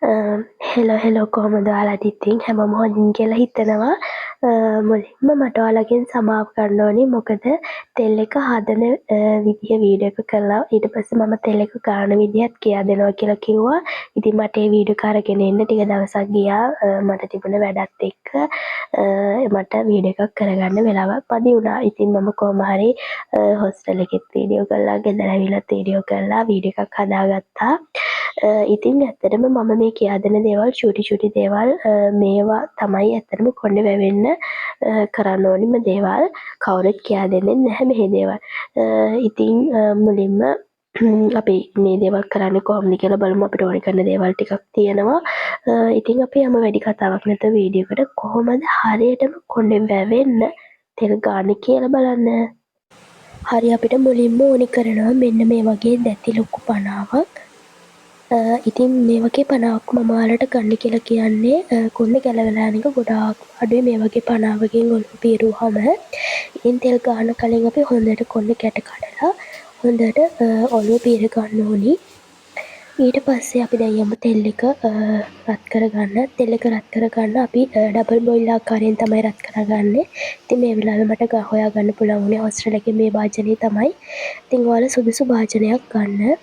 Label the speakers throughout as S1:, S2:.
S1: Hello කොහොමද ඔයාලට ඉතින් හැමෝම හොඳින් කියලා හිතනවා. මුලින්ම මට ඔයාලගෙන් සමාව ගන්න ඕනි මොකද තෙල් එක හදන විදිහ වීඩියෝ එක කළා. ඊට පස්සේ මම තෙල් එක ගන්න විදිහත් කියා දෙනවා කියලා කිව්වා. ඉතින් මට ඒ වීඩියෝ එක අරගෙන එන්න ටික දවසක් ගියා. මට තිබුණ වැඩත් එක්ක මට වීඩියෝ එකක් කරගන්න වෙලාවක් මදි වුණා. ඉතින් මම කොහොම හරි හොස්ටල් එකෙත් වීඩියෝ කළා, ගෙදර ඇවිල්ලත් වීඩියෝ කළා, වීඩියෝ එකක් හදාගත්තා. ඉතින් ඇත්තටම මම මේ කියා දෙන දේවල් චූටි දේවල් මේවා තමයි ඇත්තටම කොණ්ඩේ වැවෙන්න කරන්න ඕනිම දේවල්. කවුරුත් කියා දෙන්නේ නැහැ මේ දේවල්. ඉතින් මුලින්ම අපි මේ දේවල් කරන්නේ කොහොමද කියලා බලමු. අපිට ඕනේ කරන දේවල් ටිකක් තියෙනවා. ඉතින් අපි යමු වැඩි කතාවක් නැතුව වීඩියෝ එකට කොහොමද හරියටම කොණ්ඩේ වැවෙන්න තෙල් ගන්න කියලා බලන්න. හරි අපිට මුලින්ම ඕනි කරනවා මෙන්න මේ වගේ දැති ලොකු පනාවක්. ඉතින් මේ වගේ පනාවක් මම ඔයාලට ගන්න කියලා කියන්නේ කොණ්ඩේ ගැලවෙලා යන එක ගොඩාක් අඩුයි මේ වගේ පනාවකින් ඔලුව පීරුවාම. ඉතින් තෙල් ගන්න කලින් අපි හොඳට කොණ්ඩේ කැට කඩලා හොඳට ඔලුව පීර ගන්න ඕනි. ඊට පස්සේ අපි දැන් යමු තෙල් එක රත් කරගන්න. තෙල් එක රත් කරගන්න අපි ඩබල් බොයිල් ආකාරයෙන් තමයි රත් කරගන්නේ. ඉතින් මේ වෙලාවේ මට හොයාගන්න පුළුවන් වුණේ හොස්ටල් එකේ මේ භාජනය තමයි. ඉතින් ඔයාලා සුදුසු භාජනයක් ගන්න.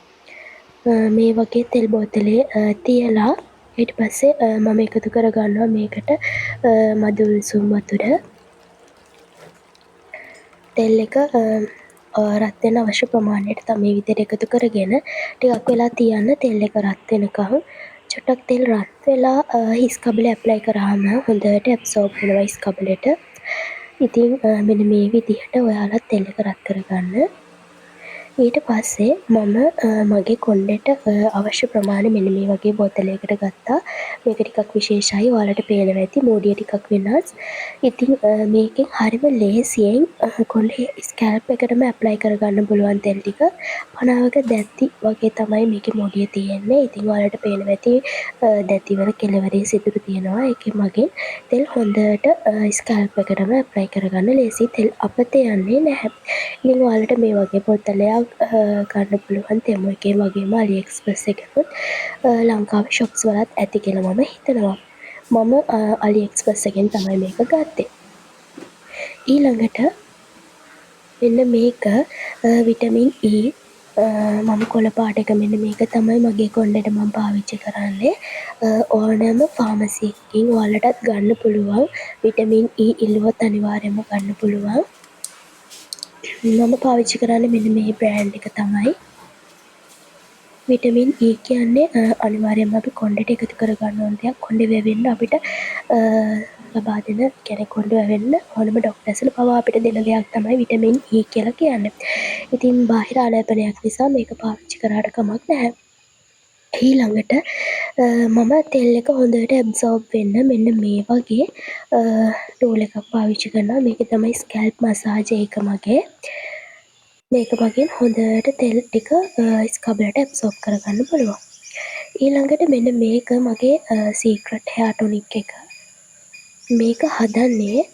S1: මේ වගේ තෙල් බෝතලේ තියලා ඊට පස්සේ මම එකතු කරගන්නවා මේකට මද උණුසුම් වතුර. තෙල් එක රත් වෙන්න අවශ්‍ය ප්‍රමාණයට තමයි මේ විදිහට එකතු කරගෙන ටිකක් වෙලා තියන්න තෙල් එක රත් වෙනකම්. චුට්ටක් තෙල් රත් වෙලා හිස් කබලේ ඇප්ලයි කරාම හොඳට ඇබ්සෝබ් වෙනවා හිස් කබලෙට. ඉතින් මෙන්න මේ විදිහට ඔයාලා තෙල් එක රත් කරගන්න. ඊට පස්සේ මම මගේ කොණ්ඩෙට අවශ්‍ය ප්‍රමාණය මෙන්න මේ වගේ බෝතලයකට ගත්තා. මේක ටිකක් විශේෂයි. ඔයාලට පේනවා ඇති මෝඩිය ටිකක් වෙනස්. ඉතින් මේකෙන් හරිම ලේසියෙන් කොණ්ඩේ ස්කැල්ප් එකටම ඇප්ලයි කරගන්න පුළුවන් තෙල් ටික. පනාවක දැති වගේ තමයි මේකේ මෝඩිය තියෙන්නේ. ඉතින් ඔයාලට පේනවා ඇති දැති වල කෙළවරේ සිදුරු තියෙනවා. ඒකෙන් මගෙන් තෙල් හොඳට ස්කැල්ප් එකටම ඇප්ලයි කරගන්න ලේසි. තෙල් අපතේ යන්නේ නැහැ. ඉතින් ඔයාලට මේ වගේ බෝතලයක් ගන්න පුළුවන් තෙමු එකේ වගේම අලි එක්ස්ප්‍රස් එකකුත් ලංකාවේ ෂොප්ස් වලත් ඇති කියලා මම හිතනවා. මම අලි එක්ස්ප්‍රස් එකෙන් තමයි මේක ගත්තේ. ඊළඟට මෙන්න මේක විටමින් E මම කොළ පාට එක මෙන්න මේක තමයි මගේ කොණ්ඩෙට මම පාවිච්චි කරන්නේ. ඕනෑම ෆාමසි එකකින් ඔයාලටත් ගන්න පුළුවන්. විටමින් E ඉල්ලුවොත් අනිවාර්යයෙන්ම ගන්න පුළුවන්. මම පාවිච්චි කරන්නේ මෙන්න මේ බ්‍රෑන්ඩ් එක තමයි. විටමින් E කියන්නේ අනිවාර්යයෙන්ම අපි කොණ්ඩෙට එකතු කරගන්න ඕන දෙයක්. කොණ්ඩේ වැවෙන්න අපිට ලබා දෙන කියන්නේ කොණ්ඩේ වැවෙන්න ඕනම ඩොක්ටර්ස්ලා පවා අපිට දෙන දෙයක් තමයි විටමින් E කියලා කියන්නේ. ඉතින් බාහිර ආලේපනයක් නිසා මේක පාවිච්චි කරාට කමක් නැහැ. ඊළඟට මම තෙල් එක හොඳට ඇබ්සෝබ් වෙන්න මෙන්න මේ වගේ ටූල් එකක් පාවිච්චි කරනවා. මේකේ තමයි ස්කැල්ප් මසාජ් එක මගේ. මේක මගින් හොඳට තෙල් ටික ස්කබලට ඇබ්සෝබ් කරගන්න පුළුවන්. ඊළඟට මෙන්න මේක මගේ සීක්‍රට් හෙයාර් ටොනික් එක. මේක හදන්නේ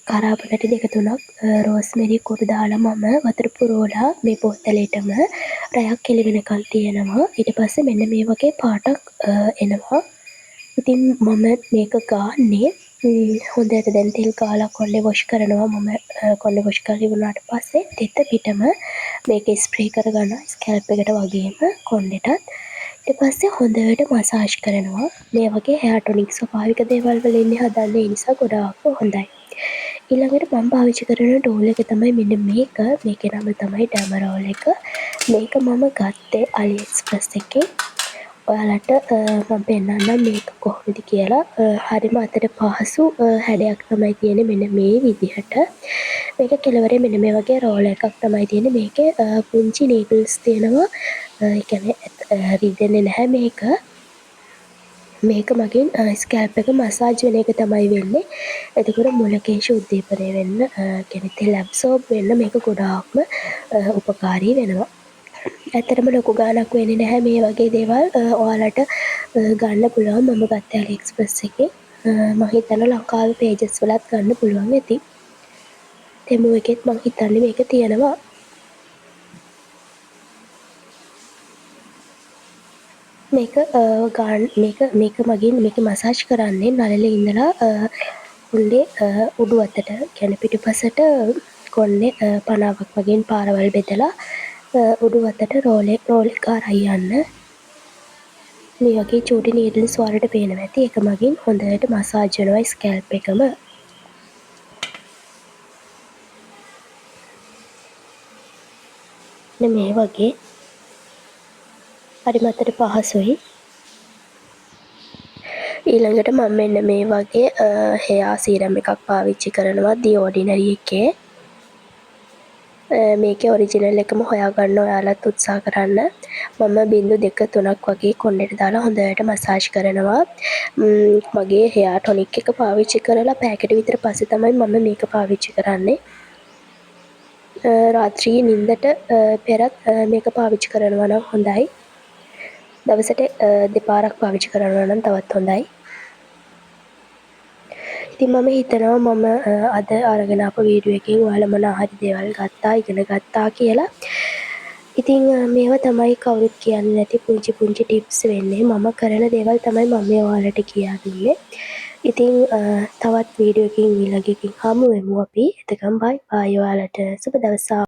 S1: කරාපනටි දෙක තුනක් රෝස්මෙරි කුරු දාලා මම වතුර පුරවලා මේ බෝතලෙටම රැයක් එළි වෙනකන් තියෙනවා. ඊට පස්සේ මෙන්න මේ වගේ පාටක් එනවා. ඉතින් මම මේක ගාන්නේ හොඳට දැන් තෙල් ගාලා කොණ්ඩේ වොෂ් කරනවා. මම කොණ්ඩේ වොෂ් කරලා ඉවරනාට පස්සේ තෙත පිටම මේක ස්ප්‍රේ කරගන්නවා ස්කැල්ප් එකට වගේම කොණ්ඩෙටත්. ඊට පස්සේ හොඳට මසාජ් කරනවා. මේ වගේ හෙයාර් ටොනික් ස්වභාවික දේවල් වල ඉන්නේ හදන්නේ ඒ නිසා ගොඩාක් හොඳයි. ඊළඟට මම පාවිච්චි කරන ටූල් එක තමයි මෙන්න මේක. මේකේ නම තමයි ඩැමරෝල් එක. මේක මම ගත්තේ අලි එක්ස්ප්‍රස් එකේ. ඔයාලට මම පෙන්නන්නම් මේක කොහොමද කියලා. හරිම අතට පහසු හැඩයක් තමයි තියෙන්නේ මෙන්න මේ විදිහට. මේක කෙළවරේ මෙන්න මේ වගේ රෝල් එකක් තමයි තියෙන්නේ. මේකේ පුංචි නීඩල්ස් තියෙනවා. ඒ කියන්නේ රිදෙන්නේ නැහැ මේක. මේක මගින් ස්කැල්ප් එක මසාජ් වෙන එක තමයි වෙන්නේ. එතකොට මුලකේශ උද්දීපනය වෙන්න කියන්නේ තෙල් ඇබ්සෝබ් වෙන්න මේක ගොඩාක්ම උපකාරී වෙනවා. ඇත්තටම ලොකු ගාණක් වෙන්නේ නැහැ මේ වගේ දේවල් ඔයාලට ගන්න පුළුවන්. මම ගත්තේ අලි එක්ස්ප්‍රස් එකේ. මම හිතනවා ලංකාවේ පේජස් වලත් ගන්න පුළුවන් ඇති. තෙමු එකෙත් මම හිතන්නේ මේක තියෙනවා. මේක මේක මගින් මේක මසාජ් කරන්නේ නළලේ ඉඳලා කොණ්ඩේ උඩු අතට කියන්නේ පිටුපසට කොණ්ඩේ 50ක් වගේ පාරවල් බෙදලා උඩු අතට රෝල් එක අරන් යන්න. මේ වගේ චූටි නීඩල්ස් වලට පේනවා ඇති. ඒක මගින් හොඳට මසාජ් වෙනවා ස්කැල්ප් එකම. මේ වගේ හරි මතට පහසුයි. ඊළඟට මම මෙන්න මේ වගේ හෙයා සීරම් එකක් පාවිච්චි කරනවා දී ඔඩිනරි එකේ. මේකේ ඔරිජිනල් එකම හොයාගන්න ඔයාලත් උත්සාහ කරන්න. මම බිංදු 2 3ක් වගේ කොණ්ඩෙට දාලා හොඳට මසාජ් කරනවා. මගේ හෙයා ටොනික් එක පාවිච්චි කරලා පැයකට විතර පස්සේ තමයි මම මේක පාවිච්චි කරන්නේ. රාත්‍රියේ නිින්දට පෙරත් මේක පාවිච්චි කරනවා නම් හොඳයි. දවසට දෙපාරක් පාවිච්චි කරනවා නම් තවත් හොඳයි. ඉතින් මම හිතනවා මම අද අරගෙන ආපු වීඩියෝ එකෙන් ඔයාලා මොනවා හරි දේවල් ගත්තා, ඉගෙන ගත්තා කියලා. ඉතින් මේවා තමයි කවුරුත් කියන්නේ නැති පුංචි පුංචි ටිප්ස් වෙන්නේ. මම කරන දේවල් තමයි මම ඔයාලට කියා දුන්නේ. ඉතින් තවත් වීඩියෝ එකකින් ඊළඟ එකකින් හමු වෙමු අපි. එතකම් බයි බයි ඔයාලට සුබ දවසක්.